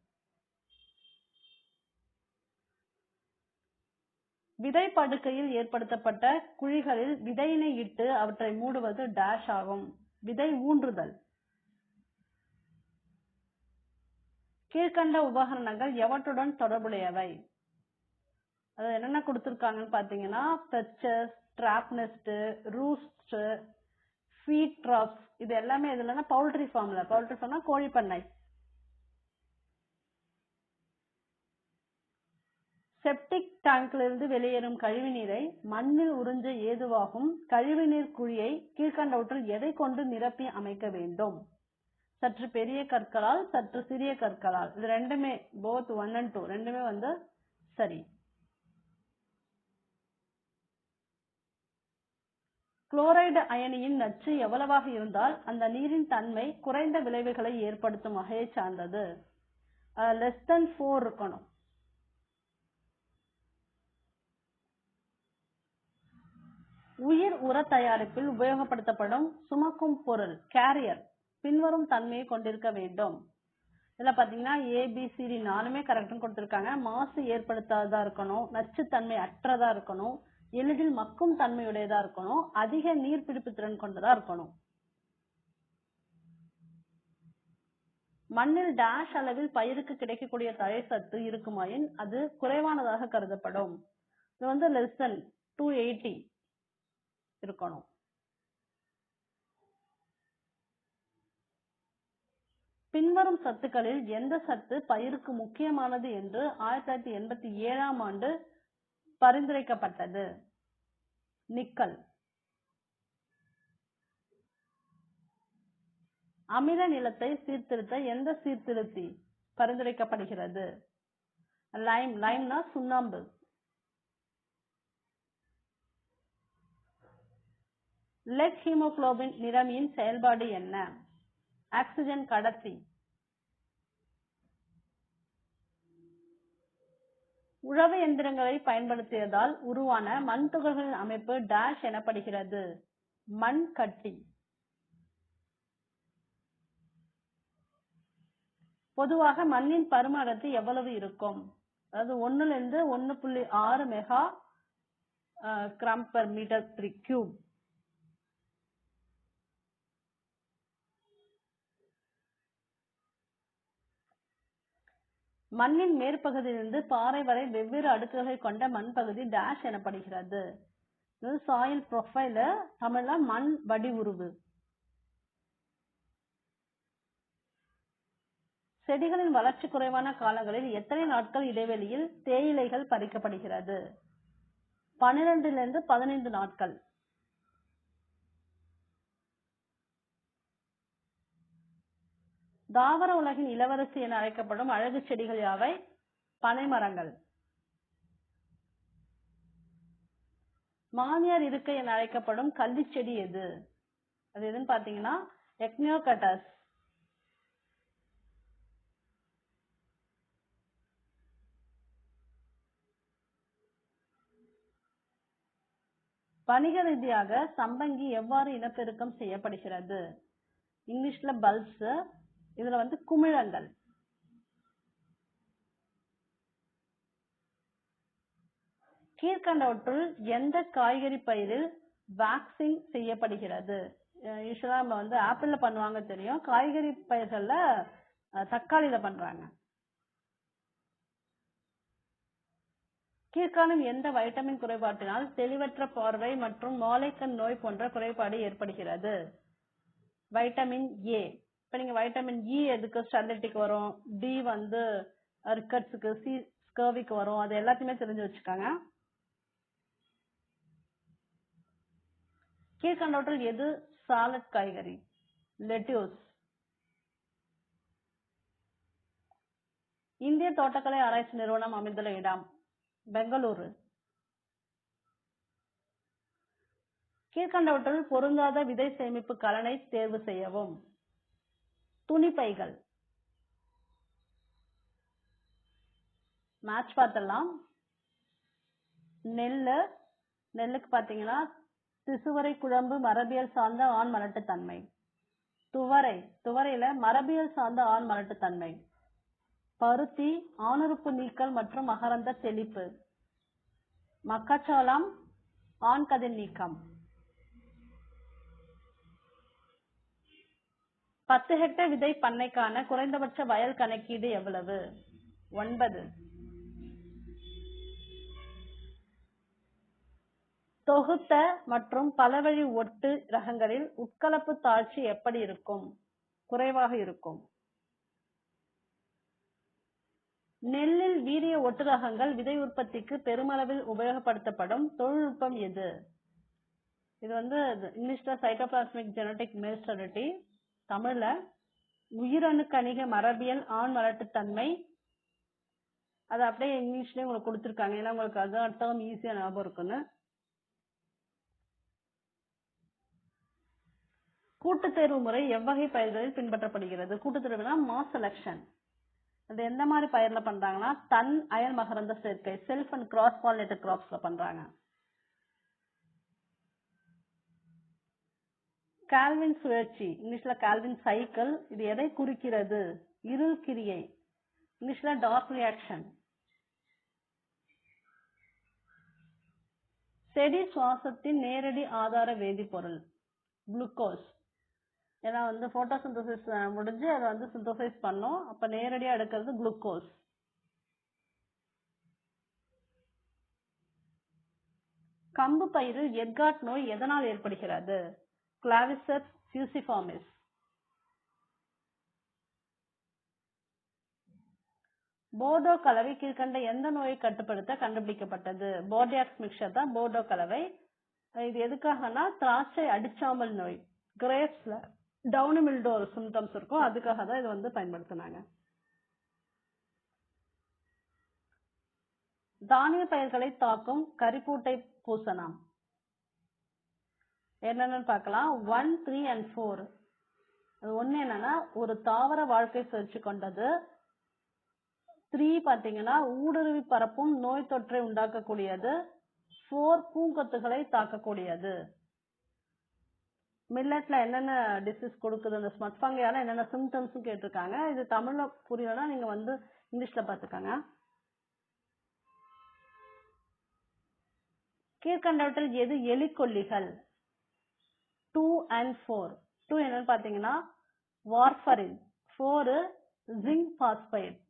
விதை படுக்கையில் ஏற்படுத்தப்பட்ட குழிகளில் விதையினை இட்டு அவற்றை மூடுவது டேஷ் ஆகும், விதை ஊன்றுதல். கீழ்கண்ட உபகரணங்கள் எவற்றுடன் தொடர்புடையவை? அது என்னென்ன கொடுத்திருக்காங்கன்னு பாத்தீங்கன்னா perches, trap nest, roost, feed traps. இது எல்லாமே இதுல பவுல்ட்ரி ஃபார்ம்னா கோழி பண்ணை. செப்டிக் டேங்கிலிருந்து வெளியேறும் கழிவுநீரை மண்ணில் உறிஞ்ச ஏதுவாகும் கழிவுநீர் குழியை கீழ்கண்டவற்றில் எதை கொண்டு நிரப்பி அமைக்க வேண்டும்? சற்று பெரிய கற்களால், சற்று சிறிய கற்களால். இது ரெண்டுமே both 1 and 2 ரெண்டுமே சரி. குளோரைடு அயனியின் நச்சு எவ்வளவாக இருந்தால் அந்த நீரின் தன்மை குறைந்த விளைவுகளை ஏற்படுத்தும் வகையை சார்ந்தது? less than 4 இருக்கணும். உயிர் உர தயாரிப்பில் உபயோகப்படுத்தப்படும் சுமக்கும் பொருள் கேரியர் பின்வரும் தன்மையை கொண்டிருக்க வேண்டும். இதுல பாத்தீங்கன்னா ABCD 4மே கரெக்ட்னு கொடுத்திருக்காங்க. மாசு ஏற்படுத்தாததா இருக்கணும், நச்சுத்தன்மை அற்றதா இருக்கணும், எளிதில் மக்கும் தன்மையுடையதா இருக்கணும், அதிக நீர்பிடிப்பு திறன் கொண்டதா இருக்கணும். மண்ணில் டேஷ் அளவில் பயிருக்கு கிடைக்கக்கூடிய தழை சத்து இருக்குமாயின் அது குறைவானதாக கருதப்படும். இது வந்து லெஸ் தென் 280 இருக்கணும். பின்வரும் சத்துக்களில் எந்த சத்து பயிருக்கு முக்கியமானது என்று 1987ஆம் ஆண்டு பரிந்துரைக்கப்பட்டது? நிக்கல். அமில நிலத்தை சீர்திருத்த எந்த சீர்திருத்தி பரிந்துரைக்கப்படுகிறது? லைம். லைம்னா சுண்ணாம்பு. லெட் ஹீமோகுளோபின் நிறமியின் செயல்பாடு என்ன? ஆக்சிஜன் கடத்தி. உழவு எந்திரங்களை பயன்படுத்தியதால் உருவான மண் துகள்களின் அமைப்பு டேஷ் எனப்படுகிறது? மண் கட்டி. பொதுவாக மண்ணின் பரும அடர்த்தி எவ்வளவு இருக்கும்? அதாவது 1 to 1.6 megagram per metre cube. மண்ணின் மேற்பகுதியிலிருந்து பாறை வரை வெவ்வேறு அடுக்குகளை கொண்ட மண் பகுதி டேஷ் எனப்படுகிறது? சாயில் ப்ரொஃபைல், தமிழ்ல மண் வடிவுருவு. செடிகளின் வளர்ச்சி குறைவான காலங்களில் எத்தனை நாட்கள் இடைவெளியில் தேயிலைகள் பறிக்கப்படுகிறது? 12 to 15 நாட்கள். தாவர உலகின் இளவரசி என அழைக்கப்படும் அழகு செடிகள் யாவை? பனைமரங்கள். மாமியார் இருக்கை என அழைக்கப்படும் கள்ளி செடி எது? அது எதுன்னு பாத்தீங்கன்னா எக்னியோகட்டஸ். வணிக ரீதியாக சம்பங்கி எவ்வாறு இனப்பெருக்கம் செய்யப்படுகிறது? இங்கிலீஷ்ல பல்ஸ், இதுல வந்து குமிழங்கள். கீழ்கண்டவற்றுள் எந்த காய்கறி பயிரில் வேக்சிங் செய்யப்படுகிறது? யூஸ்வலா நம்ம வந்து ஆப்பிள்ல பண்ணுவாங்க தெரியும், காய்கறி பயிர்கள்ல தக்காளியில பண்றாங்க. கீழ்காணும் எந்த வைட்டமின் குறைபாட்டினால் தெளிவற்ற பார்வை மற்றும் மாலைக்கண் நோய் போன்ற குறைபாடு ஏற்படுகிறது? Vitamin A. இப்ப நீங்க வைட்டமின் இ எதுக்கு ஸ்டெர்லிட்டிக்கு வரும், டி வந்து ரிக்கட்ஸுக்கு, சி ஸ்கர்விக்கு வரும், அது எல்லாத்தையுமே தெரிஞ்சு வச்சுக்காங்க. கீழ்கண்டவற்றில் எது சாலட் காய்கறி? லெட்யூஸ். இந்திய தோட்டக்கலை ஆராய்ச்சி நிறுவனம் அமைந்துள்ள இடம்? பெங்களூரு. கீழ்கண்டவற்றில் பொருந்தாத விதை சேமிப்பு கலனை தேர்வு செய்யவும். துணிப்பைகள். மேட்ச் பார்த்தலாம். நெல்லுக்கு பாத்தீங்கன்னா திசுவரை குழம்பு மரபியல் சார்ந்த ஆண் மலட்டுத்தன்மை. துவரையில மரபியல் சார்ந்த ஆண் மலட்டுத்தன்மை. பருத்தி ஆணுறுப்பு நீக்கல் மற்றும் மகரந்த தெளிப்பு. மக்காச்சோளம் ஆண் கதிர் நீக்கம். 10 ஹெக்டேர் விதை பண்ணைக்கான குறைந்தபட்ச வயல் கணக்கீடு எவ்வளவு? 9. தொகுத்த மற்றும் பலவழி ஒட்டு ரகங்களில் உட்கலப்பு தாழ்ச்சி எப்படி இருக்கும்? குறைவாக இருக்கும். நெல்லில் வீரிய ஒட்டு ரகங்கள் விதை உற்பத்திக்கு பெருமளவில் உபயோகப்படுத்தப்படும் தொழில்நுட்பம் எது? இது வந்து இங்கிலீஷ்ல சைட்டோபிளாஸ்மிக் ஜெனடிக் மெலிஸ்டரிட்டி, தமிழ்ல உயிரணு கணிக மரபியல் ஆண் மலட்டுத்தன்மை. அது அப்படியே இங்கிலீஷ்லயே உங்களுக்கு கொடுத்துருக்காங்க, ஏன்னா உங்களுக்கு அதான் டேர்ம் ஈஸியா ஞாபகம் இருக்குன்னு. கூட்டுத்தேர்வு முறை எவ்வகை பயிர்களில் பின்பற்றப்படுகிறது? கூட்டுத்தேர்வுனா மாஸ் செலக்ஷன். அது எந்த மாதிரி பயிர்ல பண்றாங்கன்னா தன் அயல் மகரந்த சேர்க்கை, செல்ஃப் அண்ட் கிராஸ் பாலினேட்டட் கிராப்ஸ்ல பண்றாங்க. கால்வின் சுழற்சி, இங்கிலீஷ்ல கால்வின் சைக்கிள். இது எதை குறிக்கிறது? இருள் கிரியை, இங்கிலீஷ்ல டார்க் ரியாக்ஷன். செடி சுவாசத்தின் நேரடி ஆதார வேதிப்பொருள் குளுக்கோஸ். ஏன்னா போட்டோசிந்தசிஸ் முடிஞ்சு அதை சிந்தசைஸ் பண்ணும், அப்ப நேரடியா எடுக்கிறது குளுக்கோஸ். கம்பு பயிரில் எர்காட் நோய் எதனால் ஏற்படுகிறது? கிளாவிசெப்ஸ் ஃபியூசிஃபார்மிஸ். போர்டோ கலவை கீழ்கண்ட எந்த நோயை கட்டுப்படுத்த கண்டுபிடிக்கப்பட்டது? போர்டியாக்ஸ் மிக்சர் தான் போர்டோ கலவை. இது எதுக்காகனா திராட்சை அடிச்சாமல் நோய், கிரேப்ஸ்ல டவுனி மில்டோ சிம்டம்ஸ் இருக்கும், அதுக்காக தான் இது பயன்படுத்தினாங்க. தானிய பயிர்களை தாக்கும் கரிப்பூட்டை பூசணம் என்னன்னு பார்க்கலாம். 1, 3 and 4. அது ஒண்ணு என்னன்னா ஒரு தாவர வாழ்க்கை சுழற்சி கொண்டது. 3 பாத்தீங்கன்னா ஊடுருவி பரப்பும் நோய் தொற்றை உண்டாக்கக்கூடியது. 4 பூங்கொத்துகளை தாக்கக்கூடியது. மில்லட்ல என்னென்ன டிசீஸ் கொடுக்குது, அந்த ஸ்மட் ஃபங்கையால என்னென்ன சிம்டம்ஸ் கேட்டிருக்காங்க. இது தமிழ்ல புரியலன்னா நீங்க இங்கிலீஷ்ல பாத்துக்கோங்க. கீழ்கண்டவற்றில் எது எலிக்கொல்லிகள்? 2 and 4. 2 என்னன்னு பாத்தீங்கன்னா வார்ஃபரின், 4 ஜிங்க் பாஸ்பைட்.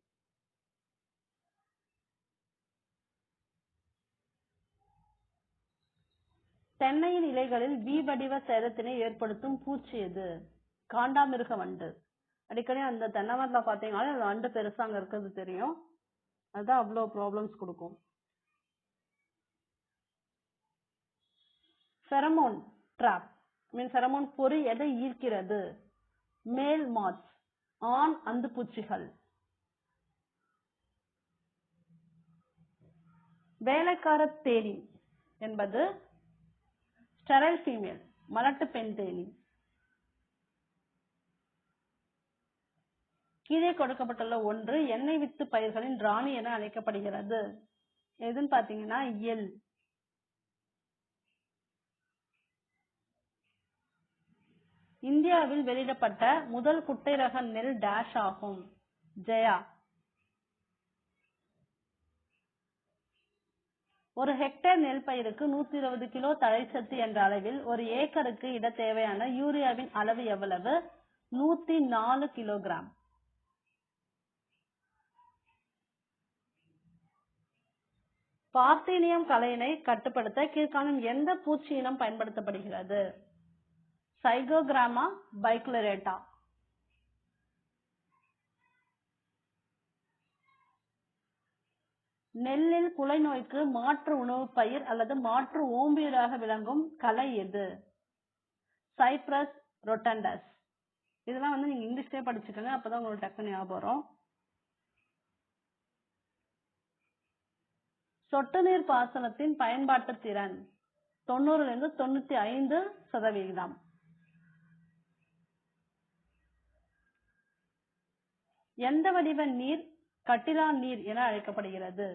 தென்னையின் இலைகளில் வி வடிவ சேதத்தினை ஏற்படுத்தும் பூச்சி எது? காண்டாமிருக வண்டு. அடிக்கடி அந்த தென்னை மரத்துல பாத்தீங்கன்னா அந்த வண்டு பெருசா அங்க இருக்கிறது தெரியும், அதுதான் அவ்வளவு ப்ராப்ளம்ஸ் கொடுக்கும். ஃபெரமோன் ட்ராப் மீன் ஃபெரமோன் பொறி எதை ஈர்க்கிறது? மேல் மாத்ஸ், ஆண் அந்து பூச்சிகள். வேலைக்கார தேனி என்பது ஸ்டெரைல் ஃபீமேல், மலட்டு பெண் தேனி. கீழே கொடுக்கப்பட்டுள்ள ஒன்று எண்ணெய் வித்து பயிர்களின் ராணி என அழைக்கப்படுகிறது. எதுன்னு பாத்தீங்கன்னா எள். இந்தியாவில் வெளியிடப்பட்ட முதல் குட்டை ரக நெல் டேஷ் ஆகும்? ஜெயா. ஒரு ஹெக்டேர் நெல் பயிருக்கு 120 கிலோ தழைச்சத்து என்ற அளவில் ஒரு ஏக்கருக்கு இட தேவையான யூரியாவின் அளவு எவ்வளவு? 104 கிலோகிராம். பார்த்தீனியம் களையினை கட்டுப்படுத்த கீழ்காணும் எந்த பூச்சி இனம் பயன்படுத்தப்படுகிறது? சைகோகிராமா பைக்ளரேட்டா. நெல்லில் குலை நோய்க்கு மாற்று உணவு பயிர் அல்லது மாற்று ஓம்பியராக விளங்கும் களை எது? சைப்ரஸ் ரொட்டண்டஸ். இதெல்லாம் நீங்க இங்கிலீஷ்லயே படிச்சுக்கோங்க, அப்பதான் உங்களுக்கு டக்குனு ஞாபகம் வரும். சொட்டு நீர் பாசனத்தின் பயன்பாட்டு திறன் 90 to 95%. எந்த வடிவ நீர் கட்டிலா நீர் என அழைக்கப்படுகிறது?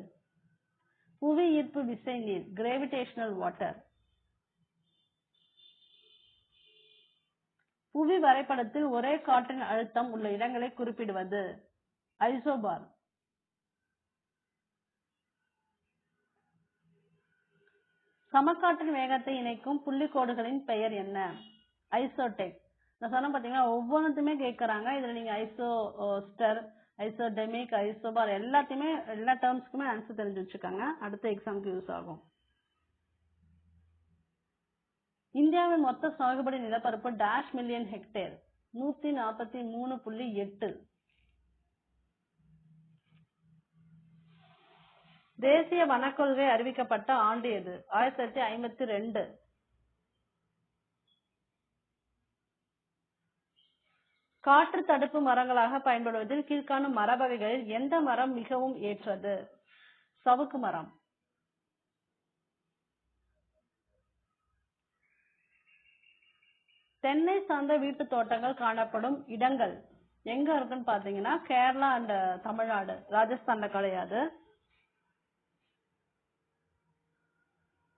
புவி ஈர்ப்பு விசை நீர், கிராவிடேஷனல் வாட்டர். புவி வரைபடத்தில் ஒரே காற்றின் அழுத்தம் உள்ள இடங்களை குறிப்பிடுவது? ஐசோபார். சமகாற்றின் வேகத்தை இணைக்கும் புள்ளிக்கோடுகளின் பெயர் என்ன? ஐசோடெக். நான் சொன்ன பாத்தீங்கன்னா ஒவ்வொன்றுமே கேட்கறாங்க. இதுல நீங்க ஐசோஸ்டர், ஐசோடெமிக், ஐசோபார் எல்லாத்தையுமே எல்லா டேர்ம்ஸ்க்குமே ஆன்சர் தெரிஞ்சு வச்சுக்கோங்க, அடுத்த எக்ஸாமுக்கு யூஸ் ஆகும். இந்தியாவின் மொத்த சாகுபடி நிலப்பரப்பு டேஷ் மில்லியன் ஹெக்டேர்? 143.8. தேசிய வனக்கொள்கை அறிவிக்கப்பட்ட ஆண்டு எது? 1952. காற்று தடுப்பு மரங்களாக பயன்படுவதில் கீழ்காணும் மர வகைகளில் எந்த மரம் மிகவும் ஏற்றது? சவுக்கு மரம். தென்னை சார்ந்த வீட்டு தோட்டங்கள் காணப்படும் இடங்கள் எங்க இருக்குன்னு பாத்தீங்கன்னா கேரளா அண்ட் தமிழ்நாடு, ராஜஸ்தான்ல கிடையாது.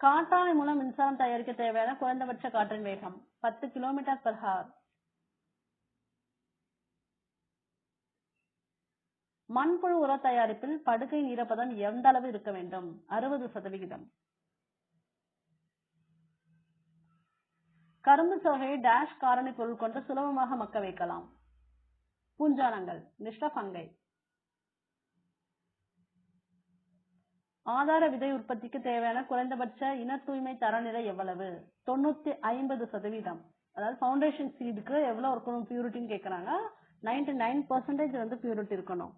காற்றாலை மூலம் மின்சாரம் தயாரிக்க தேவையான குறைந்தபட்ச காற்றின் வேகம் 10 km/h. மண்புழு உர தயாரிப்பில் படுக்கையின் ஈரப்பதம் எந்த அளவு இருக்க வேண்டும்? 60%. கரும்பு சோகையை டேஷ் காரணி பொருள் கொண்டு சுலபமாக மக்க வைக்கலாம். பூஞ்சானங்கள் நிஷ்டபங்கை. ஆதார விதை உற்பத்திக்கு தேவையான குறைந்தபட்ச இன தூய்மை தரநிலை எவ்வளவு? 950%. அதாவது ஃபவுண்டேஷன் சீடுக்கு எவ்வளவு இருக்கணும் பியூரிட்டின்னு கேட்கறாங்க. 99% வந்து பியூரிட்டி இருக்கணும்.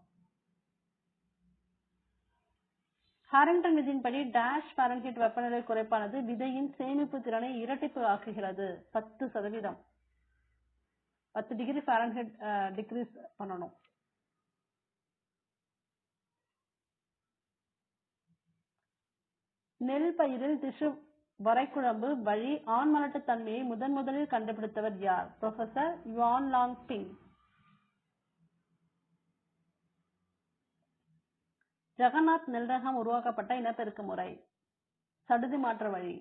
ஹாரிங்டன் விதியின் படி டேஷ் ஃபாரன்ஹீட் வெப்பநிலை குறைப்பானது விதையின் சேமிப்பு திறனை இரட்டிப்பு ஆக்குகிறது. 10%. 10 டிகிரி ஃபாரன்ஹீட் டிக்ரீஸ் பண்ணணும். நெல் பயிரில் திசு வரைக்குழம்பு வழி ஆண்மலட்டு தன்மையை முதலில் கண்டுபிடித்தவர் யார்? Professor Yuan Long Ping. Jagannath நெல் ரகம் உருவாக்கப்பட்ட இனப்பெருக்க முறை சடுதி மாற்ற வழி.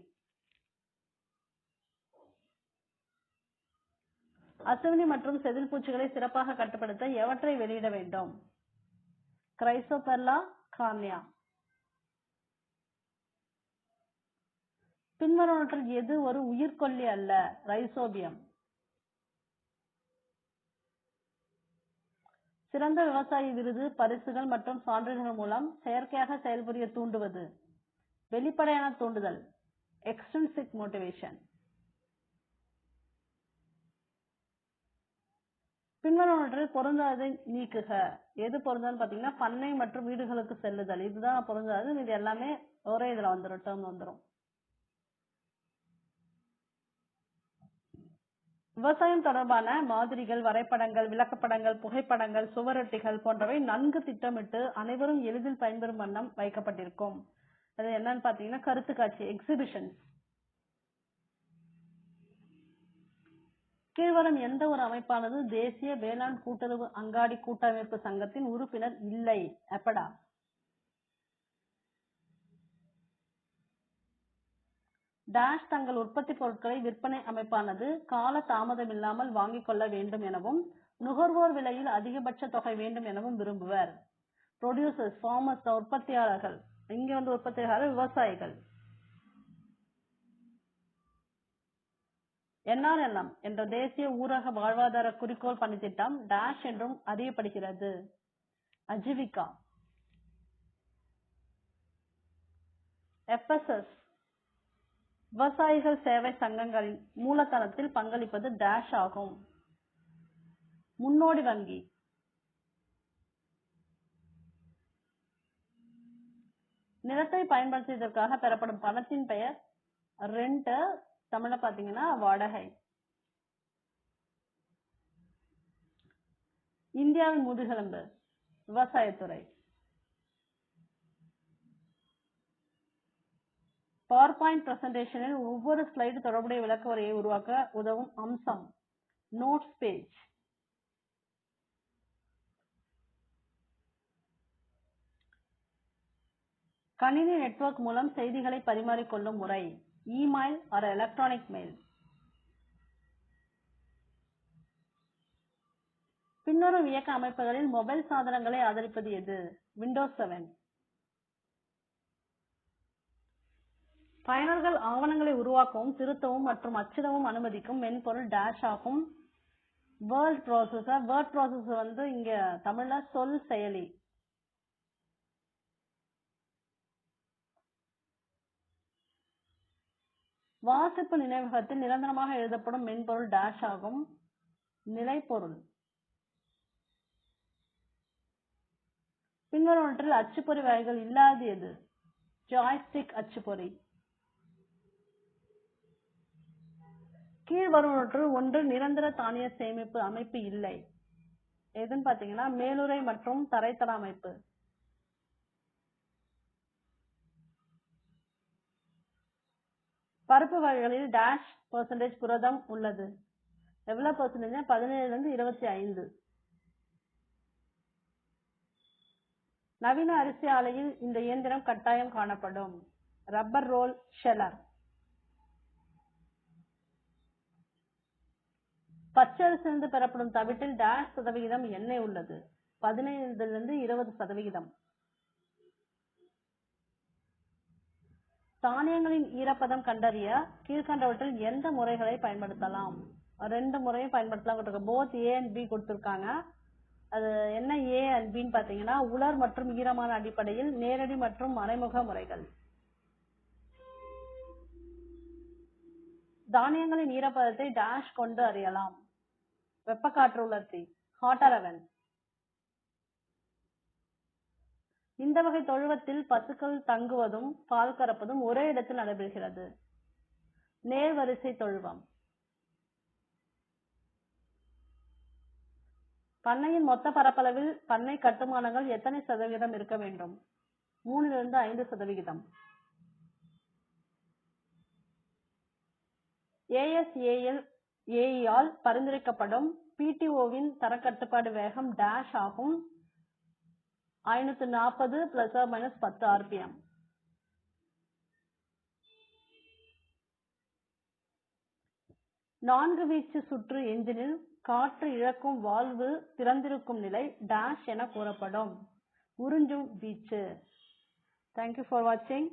அசுவினி மற்றும் செதில் பூச்சிகளை சிறப்பாக கட்டுப்படுத்த எவற்றை வெளியிட வேண்டும்? Chrysoperla, cornea. பின்வருவனற்றில் எது ஒரு உயிர்கொல்லி அல்ல? ரைசோபியம். சிறந்த விவசாயி விருது, பரிசுகள் மற்றும் சான்றிதழ்கள் மூலம் செயற்கையாக செயல்புரிய தூண்டுவது? வெளிப்படையான தூண்டுதல், எக்ஸ்ட்ரின்சிக் மோட்டிவேஷன். பின்வருவனற்றில் பொருந்தாததை நீக்குக. எது பொருந்தாதுன்னு பாத்தீங்கன்னா பண்ணை மற்றும் வீடுகளுக்கு செல்லுதல், இதுதான் பொருந்தாது. இது எல்லாமே ஒரே இதுல வந்துடும், டேர்ம் வந்துடும். விவசாயம் தொடர்பான மாதிரிகள், வரைபடங்கள், விளக்கப்படங்கள், புகைப்படங்கள், சுவரொட்டிகள் போன்றவை நன்கு திட்டமிட்டு அனைவரும் எளிதில் பயன்பெறும் வண்ணம் வைக்கப்பட்டிருக்கும். அது என்னன்னு பாத்தீங்கன்னா கருத்து காட்சி, எக்ஸிபிஷன். கீழ்வரும் எந்த ஒரு அமைப்பானது தேசிய வேளாண் கூட்டுறவு அங்காடி கூட்டமைப்பு சங்கத்தின் உறுப்பினர் இல்லை? எப்படா. டேஷ் தங்கள் உற்பத்தி பொருட்களை விற்பனை அமைப்பானது கால தாமதமில்லாமல் வாங்கிக் கொள்ள வேண்டும் எனவும் நுகர்வோர் விலையில் அதிகபட்ச தொகை வேண்டும் எனவும் விரும்புவர்? ப்ரொடியூசர்ஸ், ஃபார்மர்ஸ், உற்பத்தியாளர்கள். இங்க வந்து உற்பத்தியாளர்கள் விவசாயிகள். NRLM என்ற தேசிய ஊரக வாழ்வாதார குறிக்கோள் பணித்திட்டம் டேஷ் என்றும் அறியப்படுகிறது? அஜீவிகா. FSS விவசாயிகள் சேவை சங்கங்களின் மூலதனத்தில் பங்களிப்பது டேஷ் ஆகும்? முன்னோடி வங்கி. நிலத்தை பயன்படுத்தியதற்காக பெறப்படும் பணத்தின் பெயர் ரெண்ட், தமிழ்ல பாத்தீங்கன்னா வாடகை. இந்தியாவின் முதுகெலும்பு விவசாயத்துறை. பவர்பாயிண்ட் பிரசன்டேஷனில் ஒவ்வொரு ஸ்லைடு தொடர்புடைய விளக்க உரையை உருவாக்க உதவும் அம்சம் நோட்ஸ் பேஜ். கணினி நெட்வொர்க் மூலம் செய்திகளை பரிமாறிக்கொள்ளும் முறை இமெயில் ஆர் எலக்ட்ரானிக் மெயில். பின்வரும் இயக்க அமைப்புகளில் மொபைல் சாதனங்களை ஆதரிப்பது எது? விண்டோஸ் 7. பயனர்கள் ஆவணங்களை உருவாக்கவும் திருத்தவும் மற்றும் அச்சிடவும் அனுமதிக்கும் மென்பொருள் டேஷ் ஆகும்? Word processor. வேர்ட் ப்ராசஸர் வந்து இங்க தமிழ்ல சொல் செயலி. வாசிப்பு நினைவகத்தில் நிரந்தரமாக எழுதப்படும் மென்பொருள் டேஷ் ஆகும்? நிலைப்பொருள். பின்வருவனற்றில் அச்சுப்பொறி வகைகள் இல்லாது எது? ஜாய்ஸ்டிக் அச்சுப்பொறி. கீழ் வருவனற்றுள் ஒன்று நிரந்தர தானிய சேமிப்பு அமைப்பு இல்லை. எதுன்னு பாத்தீங்கன்னா மேலுறை மற்றும் தரைத்தள அமைப்பு. பருப்பு வகைகளில் டேஷ் % புரதம் உள்ளது? எவ்வளவு %? 17-25. நவீன அரிசி ஆலையில் இந்த இயந்திரம் கட்டாயம் காணப்படும்? Rubber role sheller. பச்சரிசிலிருந்து பெறப்படும் தவிட்டில் டேஷ் சதவிகிதம் எண்ணெய் உள்ளது? 15-20%. தானியங்களின் ஈரப்பதம் கண்டறிய கீழ்கண்டவற்றில் எந்த முறைகளை பயன்படுத்தலாம்? 2 முறையும் பயன்படுத்தலாம். போத் A and B கொடுத்திருக்காங்க. அது என்ன A and B பாத்தீங்கன்னா உலர் மற்றும் ஈரமான அடிப்படையில் நேரடி மற்றும் மறைமுக முறைகள். தானியங்களின் ஈரப்பதத்தை டேஷ் கொண்டு அறியலாம்? வெப்பக்காற்று உலர்த்தி, ஹாட் அவன். இந்த வகை தொழுவத்தில் பசுக்கள் தங்குவதும் பால் கறப்பதும் ஒரே இடத்தில் நடைபெறுகிறது. நேர்வரிசை தொழுவம். பண்ணையின் மொத்த பரப்பளவில் பண்ணை கட்டுமானங்கள் எத்தனை சதவிகிதம் இருக்க வேண்டும்? 3-5%. ASAE பரிந்துரைக்கப்படும் PTOவின் தரக்கட்டுப்பாடு வேகம் டேஷ் ஆகும்? 540 ±10 RPM. நான்கு வீச்சு சுற்று என்ஜினில் காற்று இழக்கும் வால்வு திறந்திருக்கும் நிலை டேஷ் என கூறப்படும்? உறிஞ்சும் வீச்சு. Thank you for watching.